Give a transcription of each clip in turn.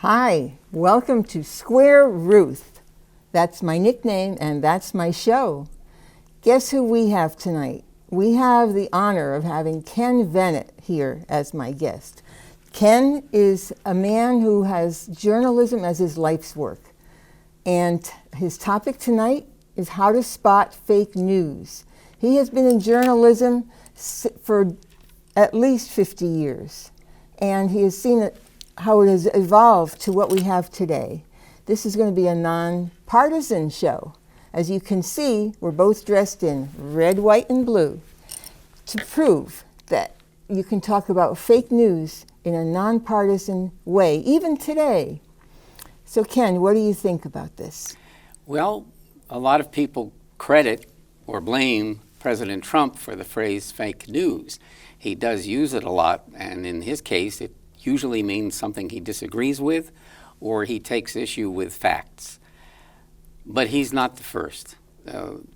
Hi, welcome to Square Ruth. That's my nickname and that's my show. Guess who we have tonight? We have the honor of having Kenn Venit here as my guest. Kenn is a man who has journalism as his life's work. And his topic tonight is how to spot fake news. He has been in journalism for at least 50 years. And he has seen how it has evolved to what we have today. This is going to be a non-partisan show. As you can see, we're both dressed in red, white, and blue to prove that you can talk about fake news in a non-partisan way, even today. So Kenn, what do you think about this? Well, a lot of people credit or blame President Trump for the phrase fake news. He does use it a lot, and in his case, it usually means something he disagrees with or he takes issue with facts. But he's not the first.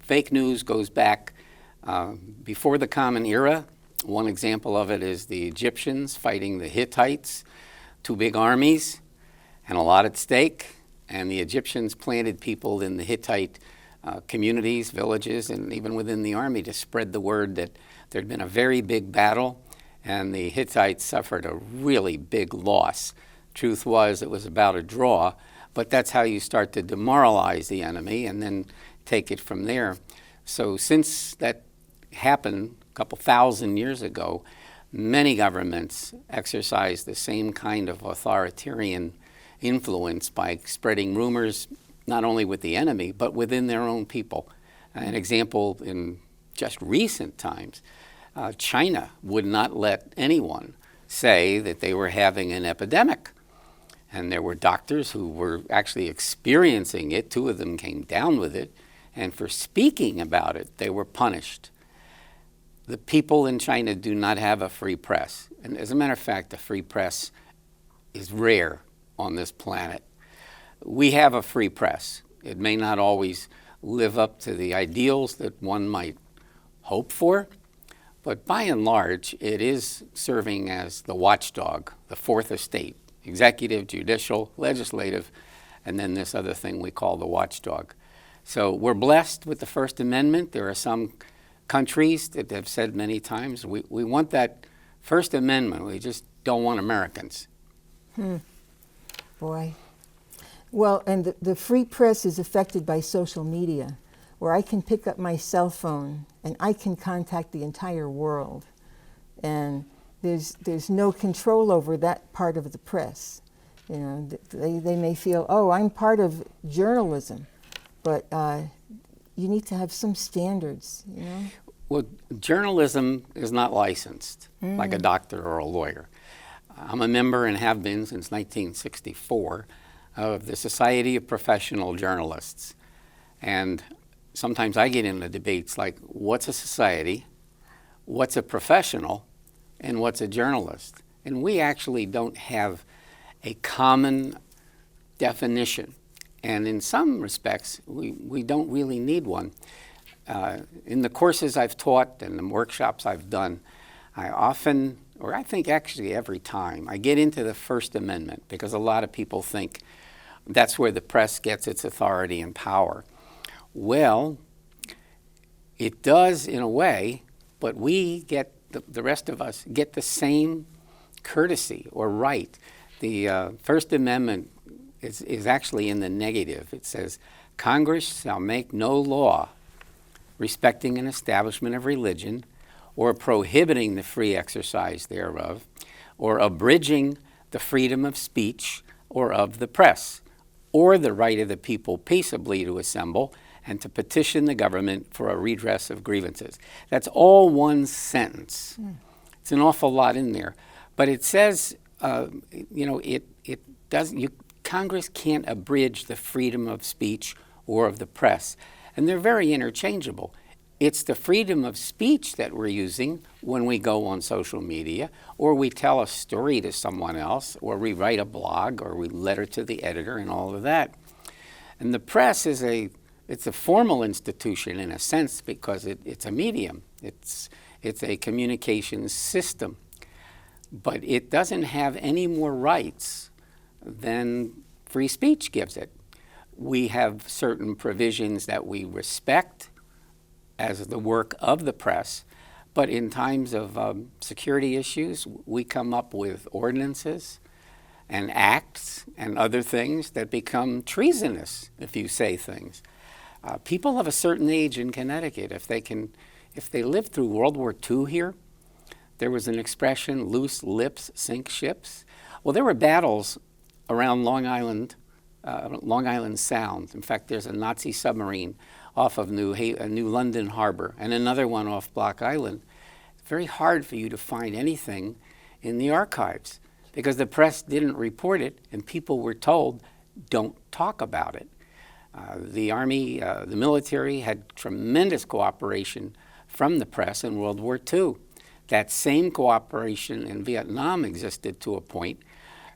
Fake news goes back before the Common Era. One example of it is the Egyptians fighting the Hittites, two big armies and a lot at stake. And the Egyptians planted people in the Hittite communities, villages, and even within the army to spread the word that there had been a very big battle and the Hittites suffered a really big loss. Truth was, it was about a draw, but that's how you start to demoralize the enemy and then take it from there. So since that happened a couple thousand years ago, many governments exercise the same kind of authoritarian influence by spreading rumors not only with the enemy, but within their own people. An example in just recent times, China would not let anyone say that they were having an epidemic. And there were doctors who were actually experiencing it. Two of them came down with it. And for speaking about it, they were punished. The people in China do not have a free press. And as a matter of fact, the free press is rare on this planet. We have a free press. It may not always live up to the ideals that one might hope for, but by and large, it is serving as the watchdog, the fourth estate, executive, judicial, legislative, and then this other thing we call the watchdog. So we're blessed with the First Amendment. There are some countries that have said many times, we want that First Amendment. We just don't want Americans. Boy. Well, and the free press is affected by social media, where I can pick up my cell phone and I can contact the entire world. And there's no control over that part of the press. You know, they may feel, oh, I'm part of journalism, but you need to have some standards, you know? Well, journalism is not licensed like a doctor or a lawyer. I'm a member and have been since 1964 of the Society of Professional Journalists. And sometimes I get into debates like, what's a society, what's a professional, and what's a journalist? And we actually don't have a common definition. And in some respects, we don't really need one. In the courses I've taught and the workshops I've done, I often, or I think actually every time, I get into the First Amendment because a lot of people think that's where the press gets its authority and power. Well, it does in a way, but we get, the rest of us get the same courtesy or right. The First Amendment is actually in the negative. It says, Congress shall make no law respecting an establishment of religion or prohibiting the free exercise thereof or abridging the freedom of speech or of the press or the right of the people peaceably to assemble and to petition the government for a redress of grievances. That's all one sentence. It's an awful lot in there. But it says, Congress can't abridge the freedom of speech or of the press. And they're very interchangeable. It's the freedom of speech that we're using when we go on social media, or we tell a story to someone else, or we write a blog, or we letter to the editor, and all of that. And the press is a formal institution in a sense because it's a medium. It's a communications system. But it doesn't have any more rights than free speech gives it. We have certain provisions that we respect as the work of the press, but in times of security issues, we come up with ordinances and acts and other things that become treasonous if you say things. People of a certain age in Connecticut, if they lived through World War II here, there was an expression, loose lips sink ships. Well, there were battles around Long Island Sound. In fact, there's a Nazi submarine off of New London Harbor and another one off Block Island. It's very hard for you to find anything in the archives because the press didn't report it and people were told, don't talk about it. The Army, the military had tremendous cooperation from the press in World War II. That same cooperation in Vietnam existed to a point.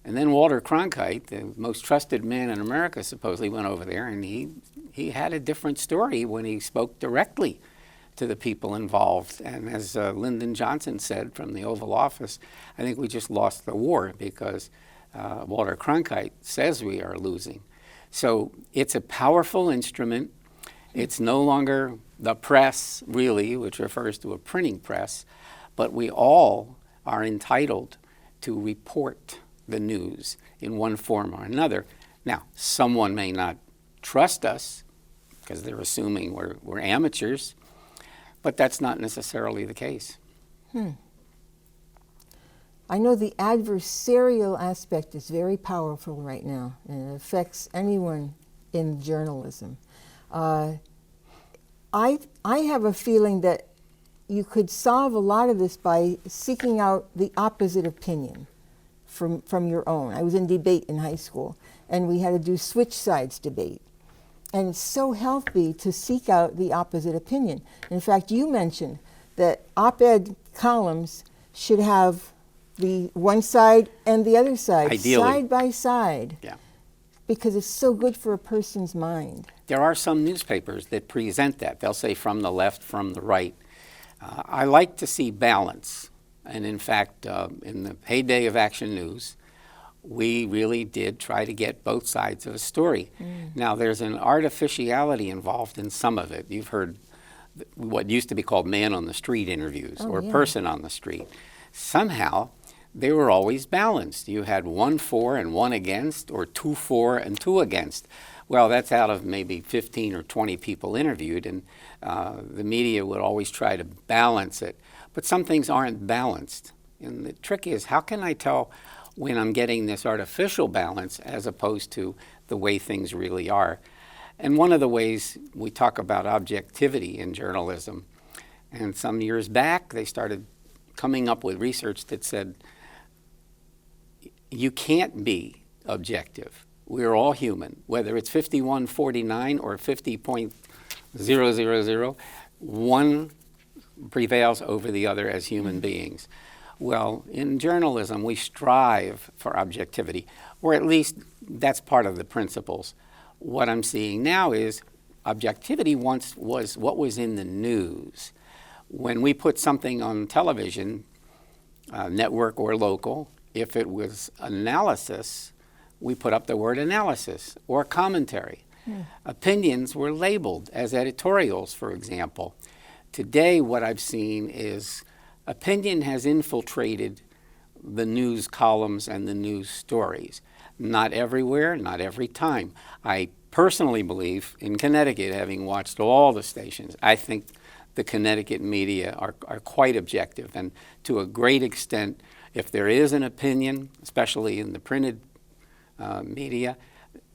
And then Walter Cronkite, the most trusted man in America, supposedly went over there, and he had a different story when he spoke directly to the people involved. And as Lyndon Johnson said from the Oval Office, I think we just lost the war because Walter Cronkite says we are losing. So it's a powerful instrument. It's no longer the press, really, which refers to a printing press, but we all are entitled to report the news in one form or another. Now, someone may not trust us because they're assuming we're amateurs, but that's not necessarily the case. I know the adversarial aspect is very powerful right now, and it affects anyone in journalism. I have a feeling that you could solve a lot of this by seeking out the opposite opinion from your own. I was in debate in high school, and we had to do switch sides debate. And it's so healthy to seek out the opposite opinion. In fact, you mentioned that op-ed columns should have the one side and the other side, ideally, side by side, yeah, because it's so good for a person's mind. There are some newspapers that present that. They'll say from the left, from the right. I like to see balance. And in fact, in the heyday of Action News, we really did try to get both sides of a story. Now, there's an artificiality involved in some of it. You've heard what used to be called man on the street interviews or person on the street. Somehow, they were always balanced. You had 1 for and 1 against, or 2 for and 2 against. Well, that's out of maybe 15 or 20 people interviewed, and the media would always try to balance it. But some things aren't balanced. And the trick is, how can I tell when I'm getting this artificial balance as opposed to the way things really are? And one of the ways we talk about objectivity in journalism, and some years back they started coming up with research that said, you can't be objective. We're all human. Whether it's 5149 or 50.000, one prevails over the other as human beings. Well, in journalism, we strive for objectivity, or at least that's part of the principles. What I'm seeing now is objectivity once was what was in the news. When we put something on television, network or local, if it was analysis, we put up the word analysis or commentary. Opinions were labeled as editorials, for example. Today, what I've seen is opinion has infiltrated the news columns and the news stories. Not everywhere, not every time. I personally believe, in Connecticut, having watched all the stations, I think the Connecticut media are quite objective. And to a great extent, if there is an opinion, especially in the printed media,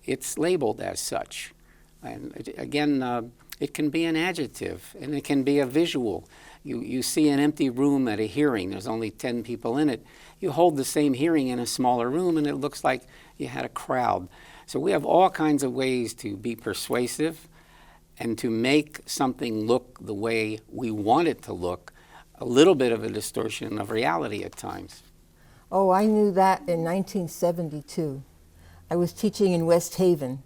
it's labeled as such. And it can be an adjective, and it can be a visual. You see an empty room at a hearing, there's only 10 people in it. You hold the same hearing in a smaller room, and it looks like you had a crowd. So we have all kinds of ways to be persuasive and to make something look the way we want it to look, a little bit of a distortion of reality at times. Oh, I knew that in 1972. I was teaching in West Haven,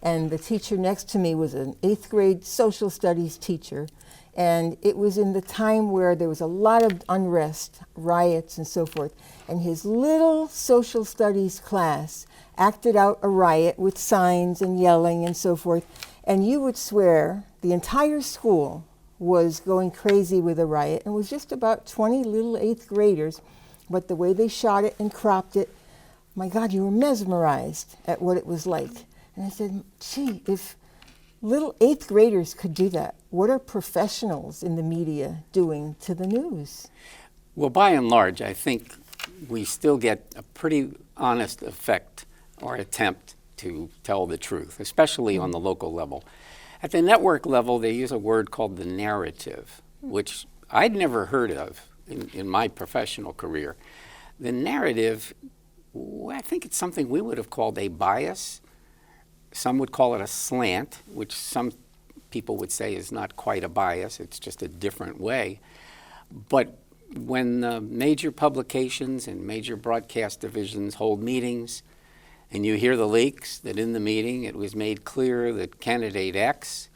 and the teacher next to me was an 8th grade social studies teacher. And it was in the time where there was a lot of unrest, riots, and so forth. And his little social studies class acted out a riot with signs and yelling and so forth. And you would swear the entire school was going crazy with a riot. And it was just about 20 little 8th graders. But the way they shot it and cropped it, my God, you were mesmerized at what it was like. And I said, gee, if little 8th graders could do that, what are professionals in the media doing to the news? Well, by and large, I think we still get a pretty honest effect or attempt to tell the truth, especially on the local level. At the network level, they use a word called the narrative, which I'd never heard of in my professional career. The narrative, I think it's something we would have called a bias. Some would call it a slant, which some people would say is not quite a bias, it's just a different way. But when major publications and major broadcast divisions hold meetings, and you hear the leaks that in the meeting it was made clear that candidate X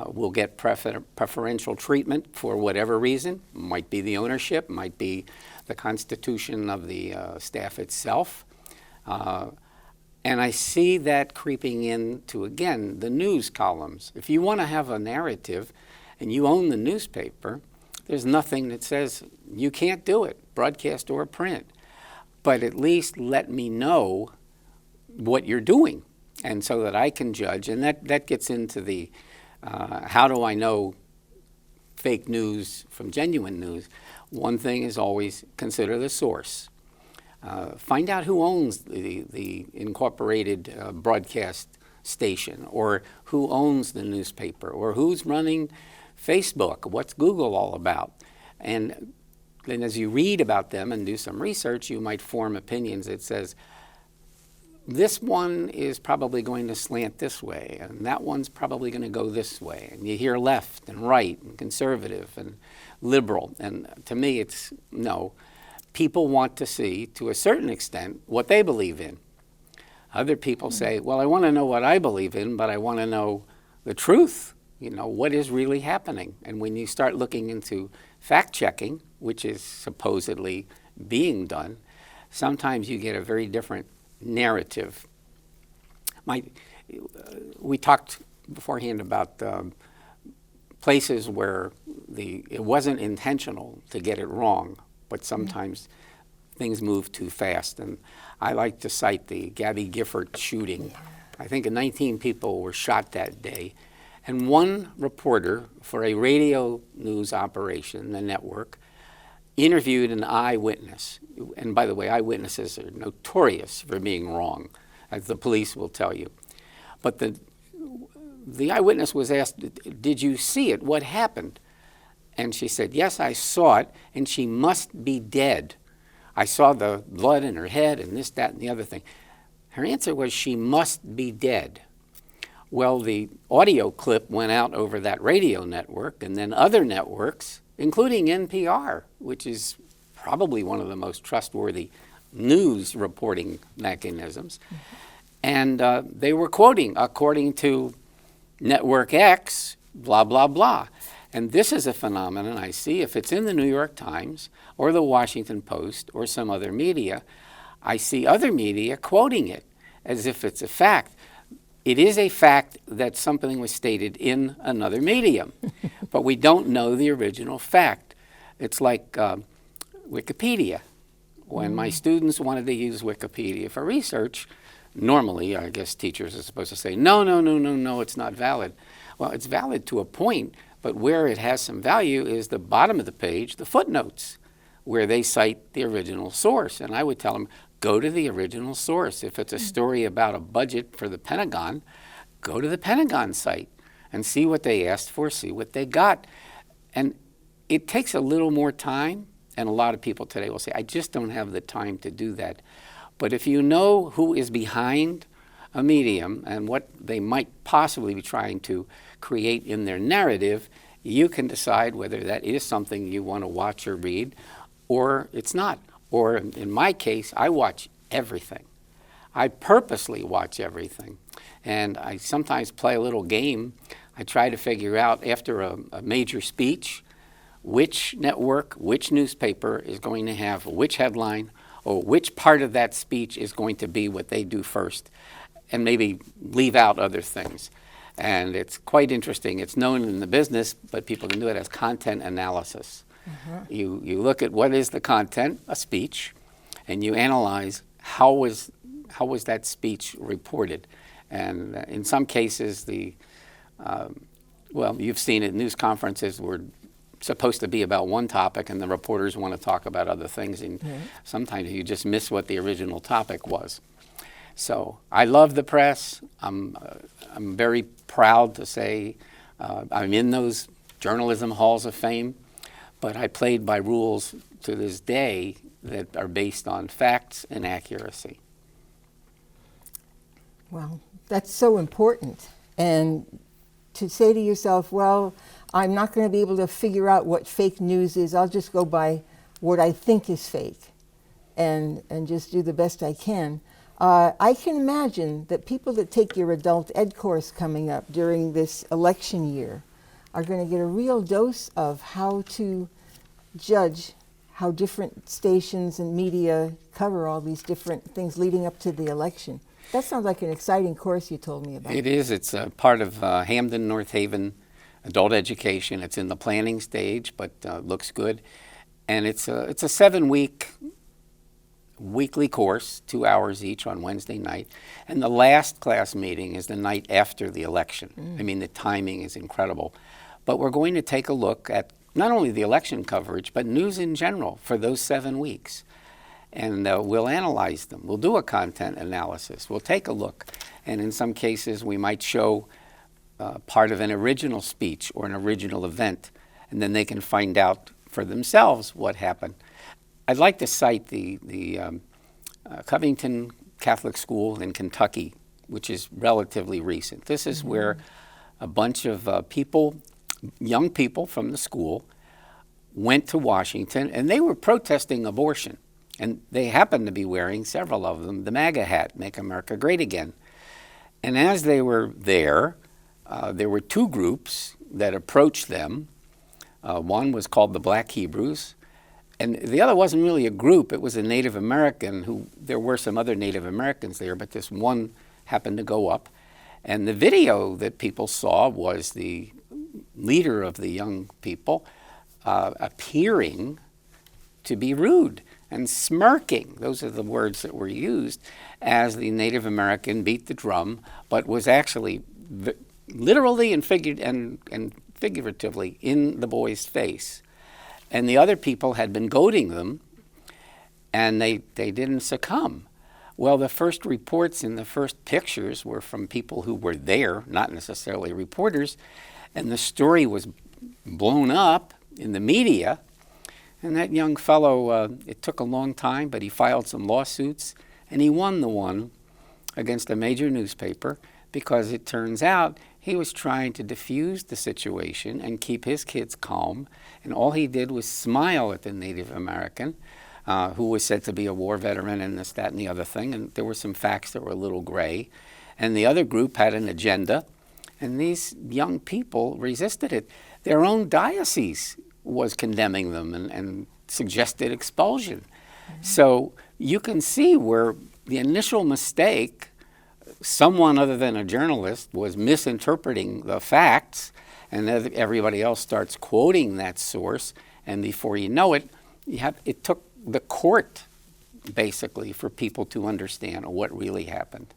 will get preferential treatment for whatever reason, might be the ownership, might be the constitution of the staff itself. And I see that creeping into, again, the news columns. If you want to have a narrative and you own the newspaper, there's nothing that says you can't do it, broadcast or print. But at least let me know what you're doing, and so that I can judge. And that gets into the how do I know fake news from genuine news? One thing is always consider the source. Find out who owns the incorporated broadcast station, or who owns the newspaper, or who's running Facebook. What's Google all about? And then as you read about them and do some research, you might form opinions that says, this one is probably going to slant this way, and that one's probably going to go this way. And you hear left and right and conservative and liberal. And to me, it's no. People want to see, to a certain extent, what they believe in. Other people say, well, I want to know what I believe in, but I want to know the truth, what is really happening. And when you start looking into fact-checking, which is supposedly being done, sometimes you get a very different narrative. We talked beforehand about places where it wasn't intentional to get it wrong, but sometimes things move too fast. And I like to cite the Gabby Gifford shooting. I think 19 people were shot that day. And one reporter for a radio news operation, the network, interviewed an eyewitness. And by the way, eyewitnesses are notorious for being wrong, as the police will tell you. But the eyewitness was asked, did you see it? What happened? And she said, yes, I saw it, and she must be dead. I saw the blood in her head and this, that, and the other thing. Her answer was, she must be dead. Well, the audio clip went out over that radio network, and then other networks, including NPR, which is probably one of the most trustworthy news reporting mechanisms. And they were quoting, according to Network X, blah, blah, blah. And this is a phenomenon I see. If it's in the New York Times or the Washington Post or some other media, I see other media quoting it as if it's a fact. It is a fact that something was stated in another medium, but we don't know the original fact. It's like Wikipedia. When my students wanted to use Wikipedia for research, normally, I guess teachers are supposed to say, no, it's not valid. Well, it's valid to a point, but where it has some value is the bottom of the page, the footnotes, where they cite the original source. And I would tell them, go to the original source. If it's a story about a budget for the Pentagon, go to the Pentagon site and see what they asked for, see what they got. And it takes a little more time, and a lot of people today will say, I just don't have the time to do that. But if you know who is behind a medium and what they might possibly be trying to create in their narrative, you can decide whether that is something you want to watch or read, or it's not. Or in my case, I watch everything. I purposely watch everything. And I sometimes play a little game. I try to figure out, after a major speech, which network, which newspaper is going to have which headline, or which part of that speech is going to be what they do first, and maybe leave out other things. And it's quite interesting. It's known in the business, but people can do it as content analysis. You look at what is the content, a speech, and you analyze how was that speech reported. And in some cases, you've seen it, news conferences were supposed to be about one topic, and the reporters want to talk about other things, and sometimes you just miss what the original topic was. So I love the press. I'm very proud to say I'm in those journalism halls of fame, but I played by rules to this day that are based on facts and accuracy. Well, that's so important. And to say to yourself, well, I'm not going to be able to figure out what fake news is. I'll just go by what I think is fake and just do the best I can. I can imagine that people that take your adult ed course coming up during this election year are going to get a real dose of how to judge how different stations and media cover all these different things leading up to the election. That sounds like an exciting course you told me about. It is. It's a part of Hamden, North Haven adult education. It's in the planning stage, but looks good. And it's a 7-week weekly course, 2 hours each on Wednesday night. And the last class meeting is the night after the election. I mean, the timing is incredible. But we're going to take a look at not only the election coverage, but news in general for those 7 weeks. And we'll analyze them. We'll do a content analysis. We'll take a look. And in some cases, we might show part of an original speech or an original event, and then they can find out for themselves what happened. I'd like to cite the Covington Catholic School in Kentucky, which is relatively recent. This is where a bunch of people, young people from the school, went to Washington, and they were protesting abortion. And they happened to be wearing, several of them, the MAGA hat, Make America Great Again. And as they were there were two groups that approached them. One was called the Black Hebrews, and the other wasn't really a group. It was a Native American there were some other Native Americans there, but this one happened to go up. And the video that people saw was the leader of the young people appearing to be rude and smirking. Those are the words that were used as the Native American beat the drum, but was actually literally and figuratively in the boy's face. And the other people had been goading them, and they didn't succumb. Well, the first reports and the first pictures were from people who were there, not necessarily reporters, and the story was blown up in the media. And that young fellow, it took a long time, but he filed some lawsuits, and he won the one against a major newspaper because it turns out he was trying to diffuse the situation and keep his kids calm, and all he did was smile at the Native American, who was said to be a war veteran and this, that, and the other thing, and there were some facts that were a little gray. And the other group had an agenda, and these young people resisted it. Their own diocese was condemning them and suggested expulsion. So you can see where the initial mistake, someone other than a journalist was misinterpreting the facts, and everybody else starts quoting that source, and before you know it, it took the court basically for people to understand what really happened.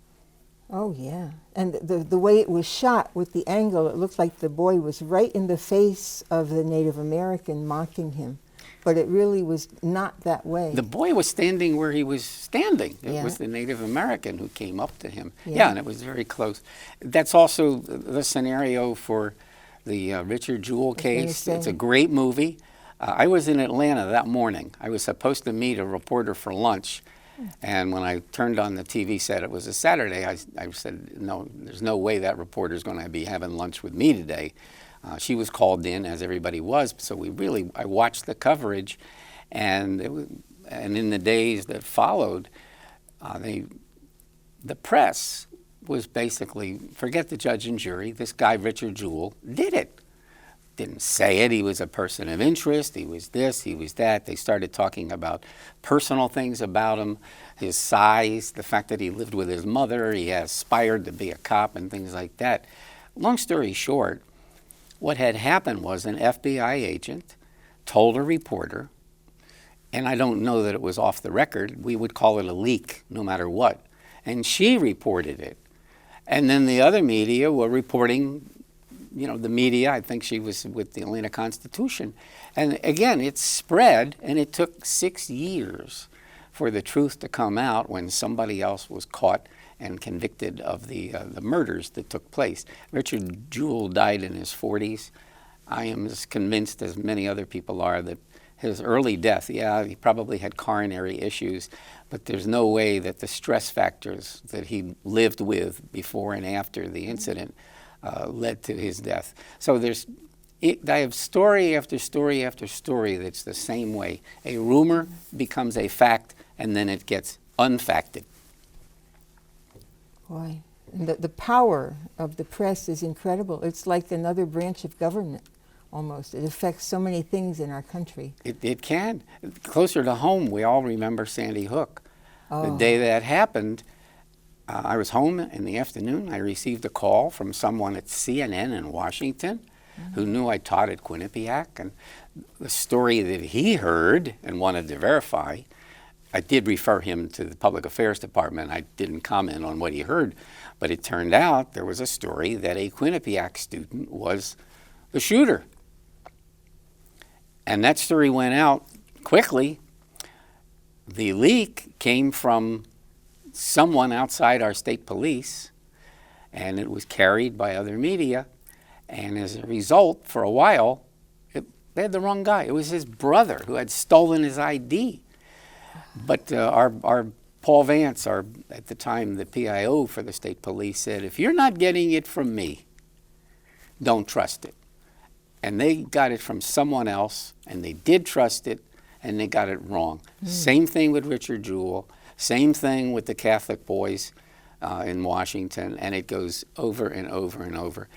Oh, yeah. And the way it was shot with the angle, it looked like the boy was right in the face of the Native American mocking him. But it really was not that way. The boy was standing where he was standing. It was the Native American who came up to him. Yeah, and it was very close. That's also the scenario for the Richard Jewell case. It's a great movie. I was in Atlanta that morning. I was supposed to meet a reporter for lunch. And when I turned on the TV set, it was a Saturday, I said, no, there's no way that reporter's going to be having lunch with me today. She was called in, as everybody was, so I watched the coverage, and in the days that followed, the press was basically, forget the judge and jury, this guy, Richard Jewell, did it. Didn't say it. He was a person of interest. He was this, he was that. They started talking about personal things about him, his size, the fact that he lived with his mother, he aspired to be a cop and things like that. Long story short, what had happened was an FBI agent told a reporter, and I don't know that it was off the record, we would call it a leak no matter what, and she reported it. And then the other media were reporting, the media, I think she was with the Atlanta Constitution. And again, it spread, and it took 6 years for the truth to come out when somebody else was caught and convicted of the murders that took place. Richard Jewell died in his 40s. I am as convinced as many other people are that his early death, he probably had coronary issues, but there's no way that the stress factors that he lived with before and after the incident led to his death. So I have story after story after story that's the same way. A rumor becomes a fact, and then it gets unfacted. Boy, and the power of the press is incredible. It's like another branch of government, almost. It affects so many things in our country. It can. Closer to home, we all remember Sandy Hook. Oh. The day that happened, I was home in the afternoon. I received a call from someone at CNN in Washington who knew I taught at Quinnipiac, and the story that he heard and wanted to verify, I did refer him to the Public Affairs Department. I didn't comment on what he heard, but it turned out there was a story that a Quinnipiac student was the shooter. And that story went out quickly. The leak came from someone outside our state police, and it was carried by other media. And as a result, for a while, they had the wrong guy. It was his brother who had stolen his ID. But our Paul Vance, at the time the PIO for the state police, said, if you're not getting it from me, don't trust it. And they got it from someone else, and they did trust it, and they got it wrong. Same thing with Richard Jewell. Same thing with the Catholic boys in Washington, and it goes over and over and over.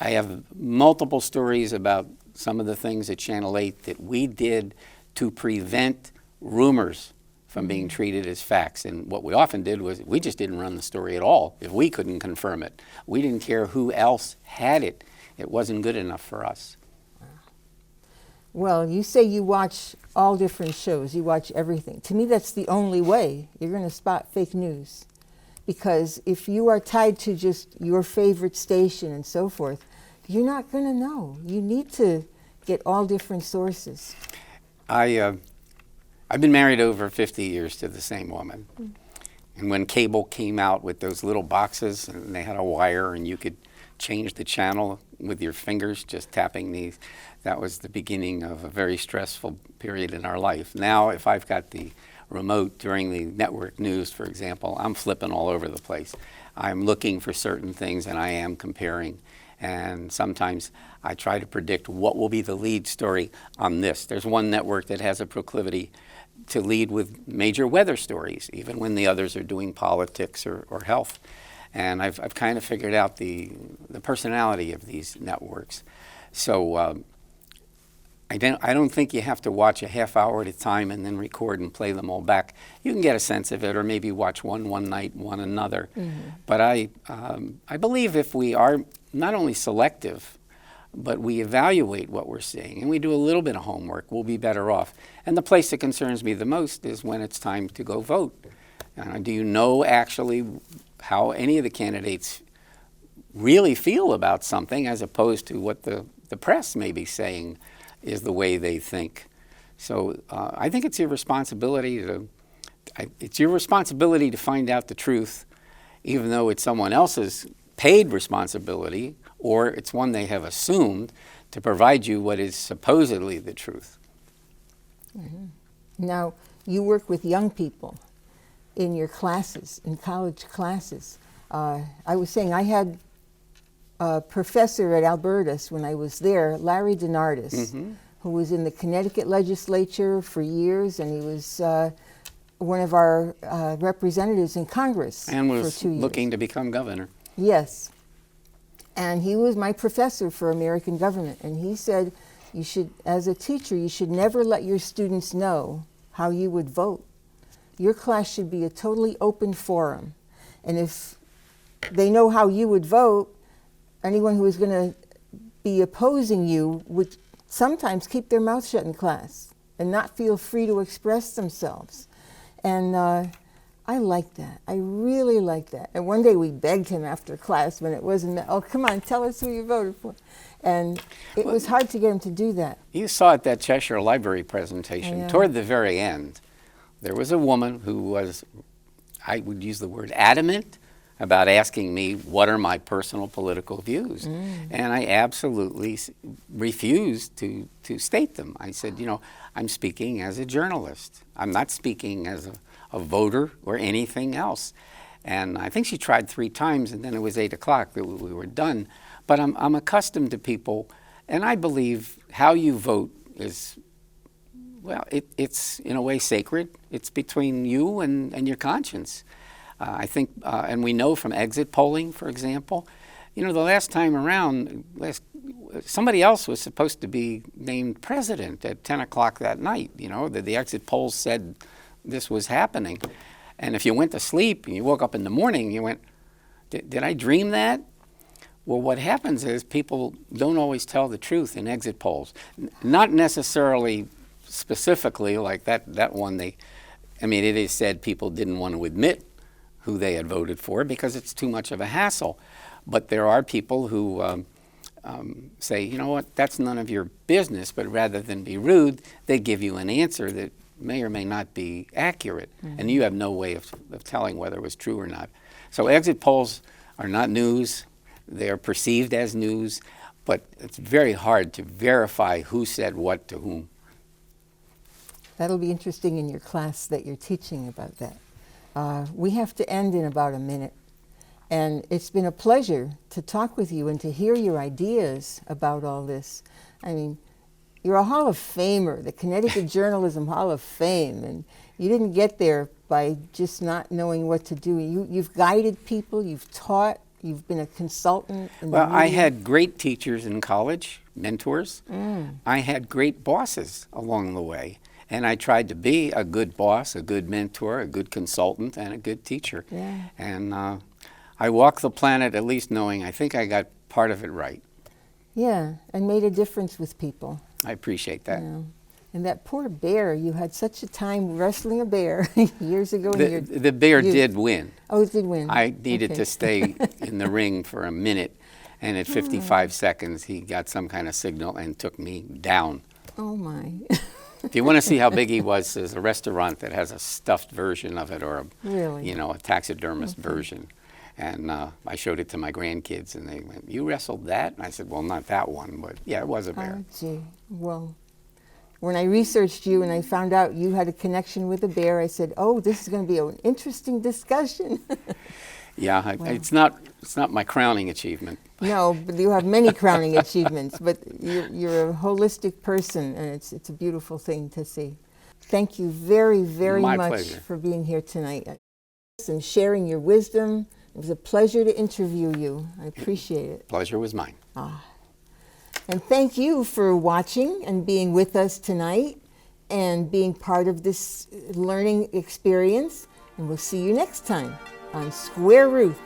I have multiple stories about some of the things at Channel 8 that we did to prevent rumors from being treated as facts. And what we often did was we just didn't run the story at all if we couldn't confirm it. We didn't care who else had it. It wasn't good enough for us. Well, you say you watch all different shows. You watch everything. To me, that's the only way you're going to spot fake news. Because if you are tied to just your favorite station and so forth, you're not going to know. You need to get all different sources. I've been married over 50 years to the same woman. And when cable came out with those little boxes, and they had a wire, and you could change the channel with your fingers, just tapping these, that was the beginning of a very stressful period in our life. Now, if I've got the remote during the network news, for example, I'm flipping all over the place. I'm looking for certain things, and I am comparing. And sometimes I try to predict what will be the lead story on this. There's one network that has a proclivity to lead with major weather stories, even when the others are doing politics or health. And I've kind of figured out the personality of these networks. So I don't think you have to watch a half hour at a time and then record and play them all back. You can get a sense of it, or maybe watch one night, one another. But I believe if we are not only selective, but we evaluate what we're seeing and we do a little bit of homework, we'll be better off. And the place that concerns me the most is when it's time to go vote. Do you know actually how any of the candidates really feel about something, as opposed to what the press may be saying is the way they think? So I think it's your responsibility to find out the truth, even though it's someone else's paid responsibility, or it's one they have assumed to provide you what is supposedly the truth. Now, you work with young people in your classes, in college classes. I was saying I had a professor at Albertus when I was there, Larry DeNardis, who was in the Connecticut legislature for years, and he was one of our representatives in Congress And for was 2 years. looking to become governor. Yes. And he was my professor for American government. And he said, you should, as a teacher, you should never let your students know how you would vote. Your class should be a totally open forum. And if they know how you would vote, anyone who is going to be opposing you would sometimes keep their mouth shut in class and not feel free to express themselves. And I like that. I really like that. And one day we begged him after class when it wasn't, oh, come on, tell us who you voted for. And it was hard to get him to do that. You saw at that Cheshire Library presentation, Yeah. toward the very end, there was a woman who was, I would use the word adamant, about asking me what are my personal political views. And I absolutely refused to state them. I said, you know, I'm speaking as a journalist. I'm not speaking as a voter or anything else. And I think she tried 3 times, and then it was 8 o'clock that we were done. But I'm accustomed to people, and I believe how you vote is, well, it's in a way sacred. It's between you and your conscience. I think, and we know from exit polling, for example, you know, the last time around, somebody else was supposed to be named president at 10 o'clock that night. You know, the exit polls said this was happening. And if you went to sleep and you woke up in the morning, you went, did I dream that? Well, what happens is people don't always tell the truth in exit polls. Not necessarily specifically like that one. I mean, it is said people didn't want to admit who they had voted for because it's too much of a hassle. But there are people who say, you know what, that's none of your business, but rather than be rude, they give you an answer that may or may not be accurate, and you have no way of telling whether it was true or not. So exit polls are not news. They are perceived as news, but it's very hard to verify who said what to whom. That'll be interesting in your class that you're teaching about that. We have to end in about a minute. And it's been a pleasure to talk with you and to hear your ideas about all this. I mean, you're a Hall of Famer, the Connecticut Journalism Hall of Fame, and you didn't get there by just not knowing what to do. You've guided people, you've taught, you've been a consultant. Well, I had great teachers in college, mentors. I had great bosses along the way. And I tried to be a good boss, a good mentor, a good consultant, and a good teacher. Yeah. And I walk the planet at least knowing I think I got part of it right. Yeah, and made a difference with people. I appreciate that. Yeah. And that poor bear, you had such a time wrestling a bear years ago. The bear did win. Oh, it did win. I needed to stay in the ring for a minute, and at 55 seconds, he got some kind of signal and took me down. Oh, my. If you want to see how big he was, there's a restaurant that has a stuffed version of it, or Really? a taxidermist version. And I showed it to my grandkids, and they went, "You wrestled that?" And I said, "Well, not that one, but yeah, it was a bear." Oh, gee. Well, when I researched you and I found out you had a connection with a bear, I said, "Oh, this is going to be an interesting discussion." Yeah, it's not my crowning achievement. No, but you have many crowning achievements. But you're a holistic person, and it's a beautiful thing to see. Thank you very, very My much pleasure. for being here tonight and sharing your wisdom. It was a pleasure to interview you. I appreciate it. Pleasure was mine. And thank you for watching and being with us tonight and being part of this learning experience. And we'll see you next time on Square Ruth.